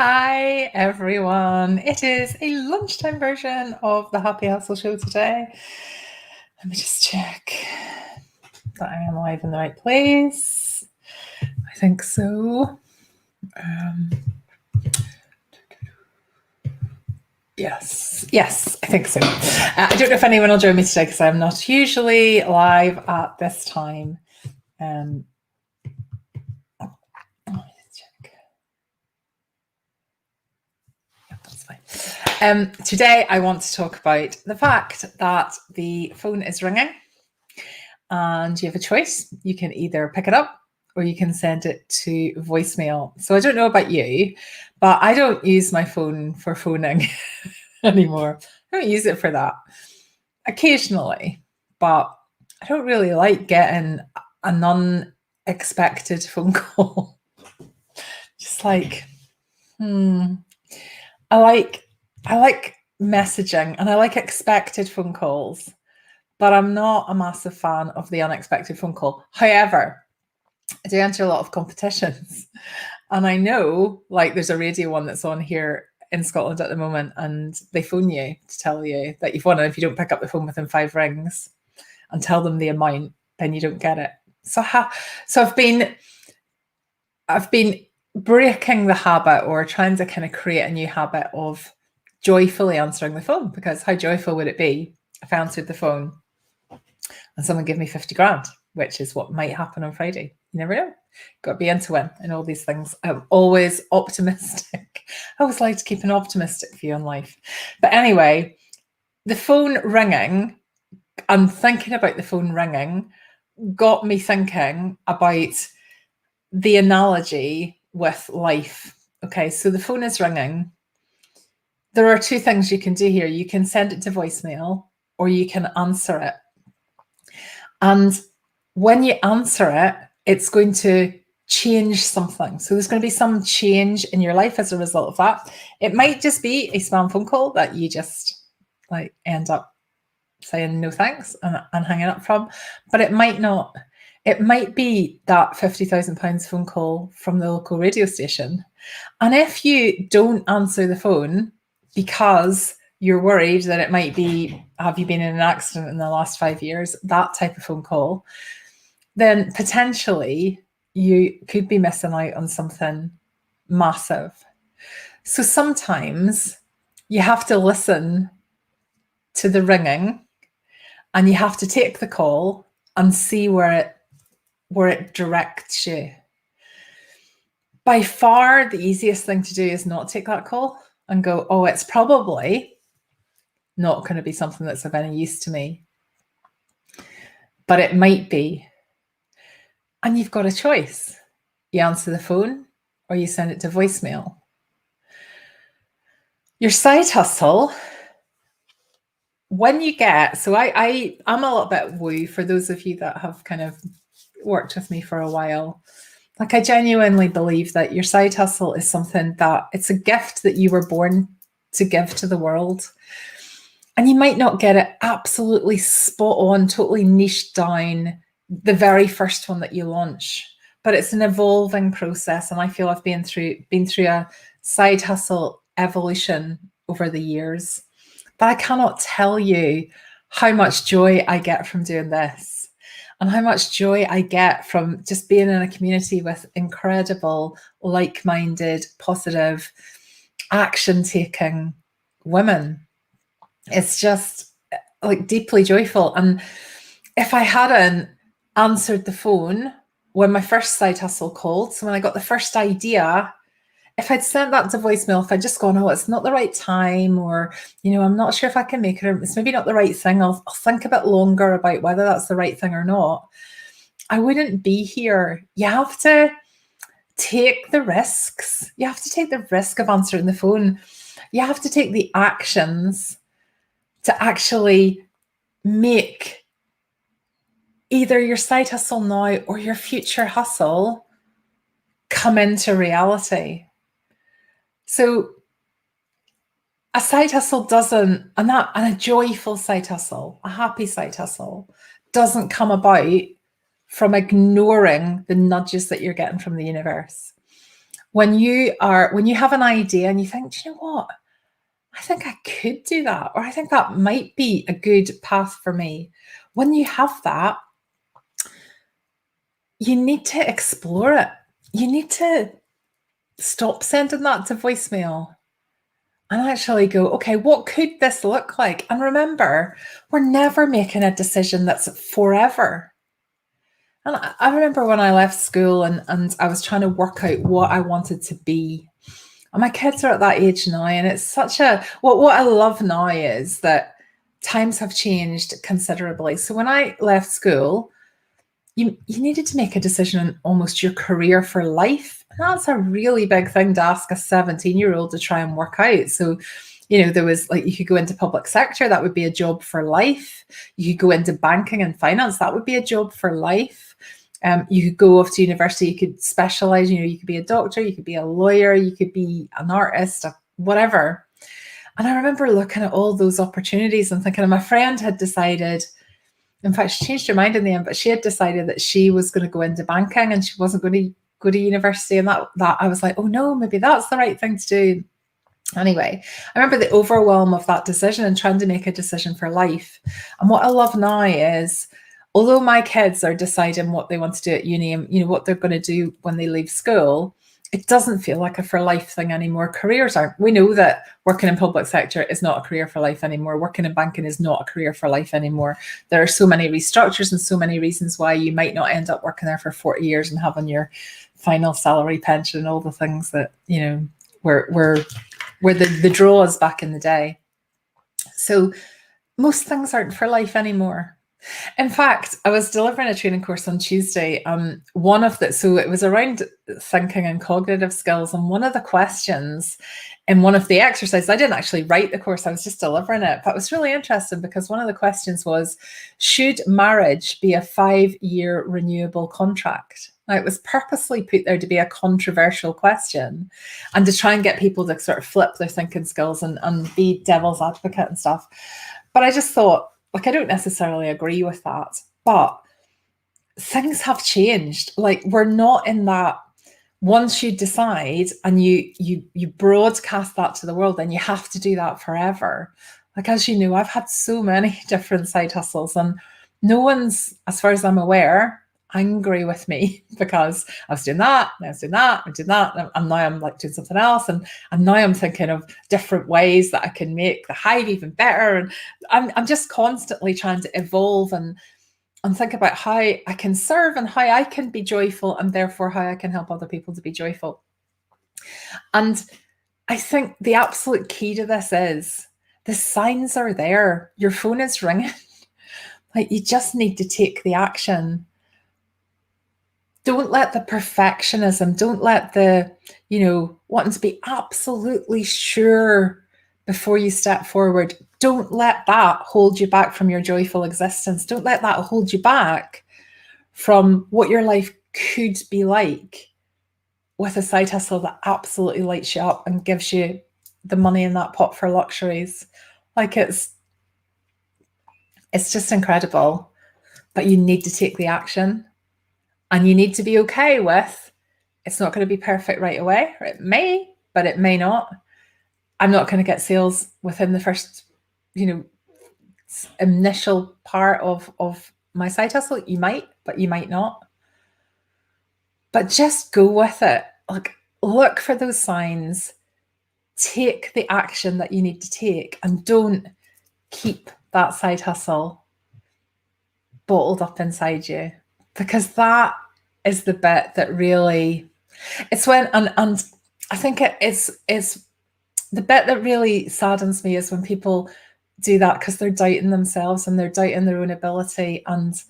Hi everyone. It is a lunchtime version of the Happy Hustle Show today. Let me just check that I am live in the right place. I think so. Yes, I think so. I don't know if anyone will join me today because I'm not usually live at this time. Today I want to talk about the fact that the phone is ringing and you have a choice. You can either pick it up or you can send it to voicemail. So I don't know about you, but I don't use my phone for phoning anymore. I don't use it for that. Occasionally, but I don't really like getting an unexpected phone call. Just like, I like messaging and I like expected phone calls, but I'm not a massive fan of the unexpected phone call. However, I do enter a lot of competitions, and I know like there's a radio one that's on here in Scotland at the moment, and they phone you to tell you that you've won, and if you don't pick up the phone within 5 rings and tell them the amount, then you don't get it. So I've been breaking the habit or trying to kind of create a new habit of joyfully answering the phone, because how joyful would it be if I answered the phone and someone gave me 50 grand, which is what might happen on Friday. You never know. Got to be into win and all these things. I'm always optimistic. I always like to keep an optimistic view on life. But anyway, the phone ringing and thinking about the phone ringing got me thinking about the analogy with life. Okay, so the phone is ringing. There are two things you can do here. You can send it to voicemail or you can answer it. And when you answer it, it's going to change something. So there's going to be some change in your life as a result of that. It might just be a spam phone call that you just like end up saying no thanks and hanging up from, but it might not. It might be that £50,000 phone call from the local radio station. And if you don't answer the phone because you're worried that it might be, have you been in an accident in the last 5 years, that type of phone call, then potentially you could be missing out on something massive. So sometimes you have to listen to the ringing and you have to take the call and see where it directs you. By far, the easiest thing to do is not take that call and go, oh, it's probably not going to be something that's of any use to me, but it might be. And you've got a choice. You answer the phone or you send it to voicemail. Your side hustle, when you get, so I'm a little bit woo for those of you that have kind of worked with me for a while. Like, I genuinely believe that your side hustle is something that it's a gift that you were born to give to the world. And you might not get it absolutely spot on, totally niched down, the very first one that you launch, but it's an evolving process. And I feel I've been through a side hustle evolution over the years. But I cannot tell you how much joy I get from doing this and how much joy I get from just being in a community with incredible, like-minded, positive, action-taking women. It's just like deeply joyful. And if I hadn't answered the phone when my first side hustle called, so when I got the first idea, if I'd sent that to voicemail, if I'd just gone, oh, it's not the right time, or, you know, I'm not sure if I can make it, or it's maybe not the right thing, I'll think a bit longer about whether that's the right thing or not, I wouldn't be here. You have to take the risks. You have to take the risk of answering the phone. You have to take the actions to actually make either your side hustle now or your future hustle come into reality. So a side hustle doesn't, and a joyful side hustle, a happy side hustle, doesn't come about from ignoring the nudges that you're getting from the universe. when you have an idea and you think, do you know what? I think I could do that, or I think that might be a good path for me. When you have that, you need to explore it. You need to stop sending that to voicemail and actually go, okay, what could this look like? And remember, we're never making a decision that's forever. And I remember when I left school and I was trying to work out what I wanted to be. And my kids are at that age now, and it's such a what I love now is that times have changed considerably. So when I left school, you needed to make a decision on almost your career for life. And that's a really big thing to ask a 17-year-old to try and work out. So, there was like, you could go into public sector, that would be a job for life. You could go into banking and finance, that would be a job for life. You could go off to university, you could specialize, you could be a doctor, you could be a lawyer, you could be an artist, whatever. And I remember looking at all those opportunities and thinking, my friend had decided, in fact, she changed her mind in the end, but she had decided that she was going to go into banking and she wasn't going to go to university. And that I was like, oh no, maybe that's the right thing to do. Anyway, I remember the overwhelm of that decision and trying to make a decision for life. And what I love now is, although my kids are deciding what they want to do at uni and what they're going to do when they leave school, it doesn't feel like a for life thing anymore. Careers aren't. We know that working in public sector is not a career for life anymore. Working in banking is not a career for life anymore. There are so many restructures and so many reasons why you might not end up working there for 40 years and having your final salary, pension, and all the things that, were the draws back in the day. So most things aren't for life anymore. In fact, I was delivering a training course on Tuesday. So it was around thinking and cognitive skills. And one of the questions in one of the exercises, I didn't actually write the course, I was just delivering it, but it was really interesting because one of the questions was, should marriage be a 5-year renewable contract? Now, it was purposely put there to be a controversial question and to try and get people to sort of flip their thinking skills and be devil's advocate and stuff. But I just thought, I don't necessarily agree with that, but things have changed. Like, we're not in that, once you decide and you broadcast that to the world, then you have to do that forever. Like, as you know, I've had so many different side hustles and no one's, as far as I'm aware, angry with me because I was doing that, I was doing that, I did that, and now I'm like doing something else, and now I'm thinking of different ways that I can make the hive even better, and I'm just constantly trying to evolve and think about how I can serve and how I can be joyful, and therefore how I can help other people to be joyful. And I think the absolute key to this is the signs are there. Your phone is ringing. Like, you just need to take the action. Don't let the perfectionism, don't let the, wanting to be absolutely sure before you step forward. Don't let that hold you back from your joyful existence. Don't let that hold you back from what your life could be like with a side hustle that absolutely lights you up and gives you the money in that pot for luxuries. Like, it's just incredible, but you need to take the action. And you need to be okay with, it's not going to be perfect right away. It may, but it may not. I'm not going to get sales within the first, initial part of my side hustle. You might, but you might not. But just go with it. Like, look for those signs. Take the action that you need to take, and don't keep that side hustle bottled up inside you. Because that is the bit that really, it's when, and I think it's the bit that really saddens me is when people do that because they're doubting themselves and they're doubting their own ability, and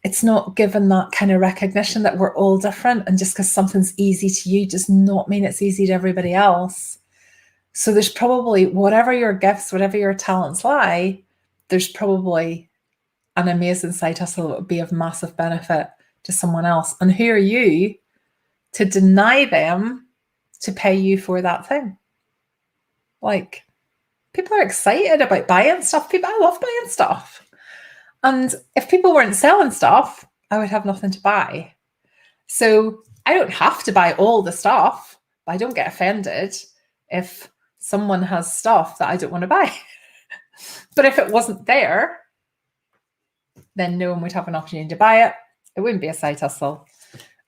it's not given that kind of recognition that we're all different, and just because something's easy to you does not mean it's easy to everybody else. So there's probably, whatever your gifts, whatever your talents lie, there's probably an amazing side hustle that would be of massive benefit to someone else. And who are you to deny them to pay you for that thing? Like, people are excited about buying stuff. I love buying stuff. And if people weren't selling stuff, I would have nothing to buy. So I don't have to buy all the stuff, but I don't get offended if someone has stuff that I don't want to buy. But if it wasn't there, then no one would have an opportunity to buy it. It wouldn't be a side hustle,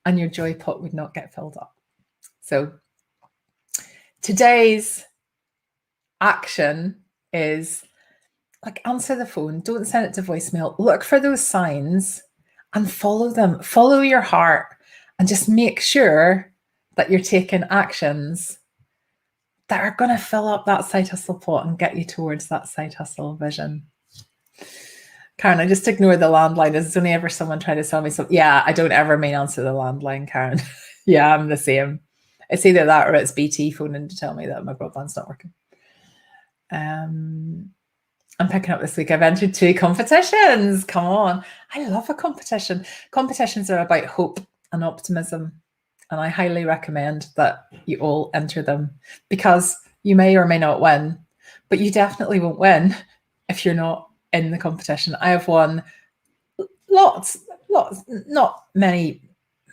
and your joy pot would not get filled up. So today's action is like, answer the phone, don't send it to voicemail, look for those signs and follow them, follow your heart, and just make sure that you're taking actions that are going to fill up that side hustle pot and get you towards that side hustle vision. Karen, I just ignore the landline. There's only ever someone trying to sell me something. Yeah, I don't ever main answer the landline, Karen. Yeah, I'm the same. It's either that or it's BT phoning to tell me that my broadband's not working. I'm picking up this week. I've entered 2 competitions. Come on. I love a competition. Competitions are about hope and optimism. And I highly recommend that you all enter them, because you may or may not win, but you definitely won't win if you're not in the competition. I have won lots, not many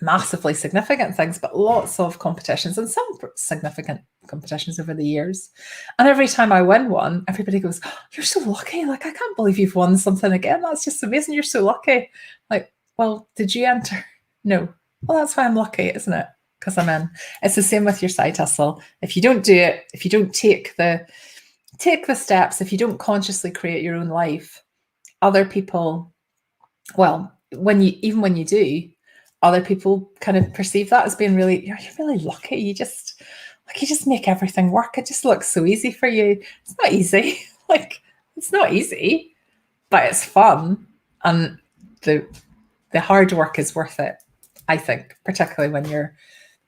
massively significant things, but lots of competitions, and some significant competitions over the years. And every time I win one, everybody goes, oh, you're so lucky. Like, I can't believe you've won something again. That's just amazing. You're so lucky. Like, well, did you enter? No. Well, that's why I'm lucky, isn't it? Because I'm in. It's the same with your side hustle. If you don't do it, if you don't take the steps, if you don't consciously create your own life, other people, well, when you do, other people kind of perceive that as being really, you're really lucky. You just make everything work. It just looks so easy for you. It's not easy. Like, it's not easy, but it's fun. And the hard work is worth it, I think, particularly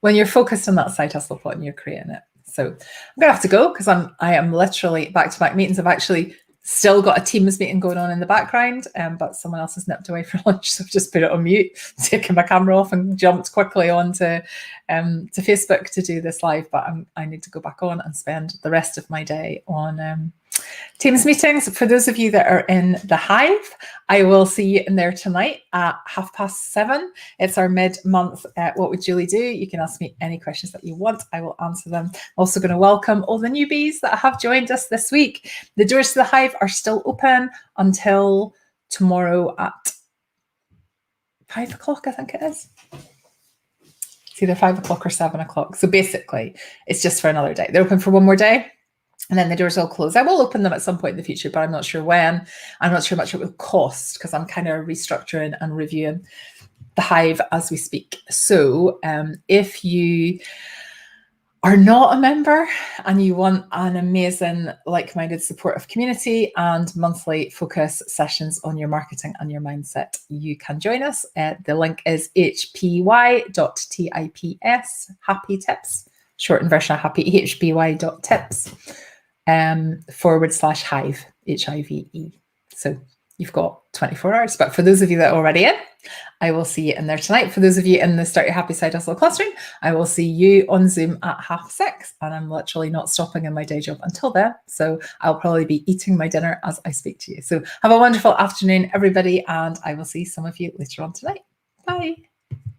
when you're focused on that side hustle pot and you're creating it. So I'm gonna have to go because I am literally back-to-back meetings. I've actually still got a Teams meeting going on in the background, but someone else has nipped away for lunch, so I've just put it on mute, taken my camera off and jumped quickly on to Facebook to do this live. But I need to go back on and spend the rest of my day on Teams meetings. For those of you that are in the Hive, I will see you in there tonight at 7:30. It's our mid-month What Would Julie Do? You can ask me any questions that you want. I will answer them. I'm also going to welcome all the newbies that have joined us this week. The doors to the Hive are still open until tomorrow at 5 o'clock, I think it is. It's either 5 o'clock or 7 o'clock. So basically, it's just for another day. They're open for one more day, and then the doors will close. I will open them at some point in the future, but I'm not sure when. I'm not sure how much it will cost because I'm kind of restructuring and reviewing the Hive as we speak. So if you are not a member and you want an amazing, like-minded, supportive community and monthly focus sessions on your marketing and your mindset, you can join us. The link is hpy.tips, happy tips, shortened version of happy, hpy.tips. /Hive, HIVE. So you've got 24 hours. But for those of you that are already in, I will see you in there tonight. For those of you in the Start Your Happy Side Hustle clustering, I will see you on Zoom at 6:30. And I'm literally not stopping in my day job until then. So I'll probably be eating my dinner as I speak to you. So have a wonderful afternoon, everybody. And I will see some of you later on tonight. Bye.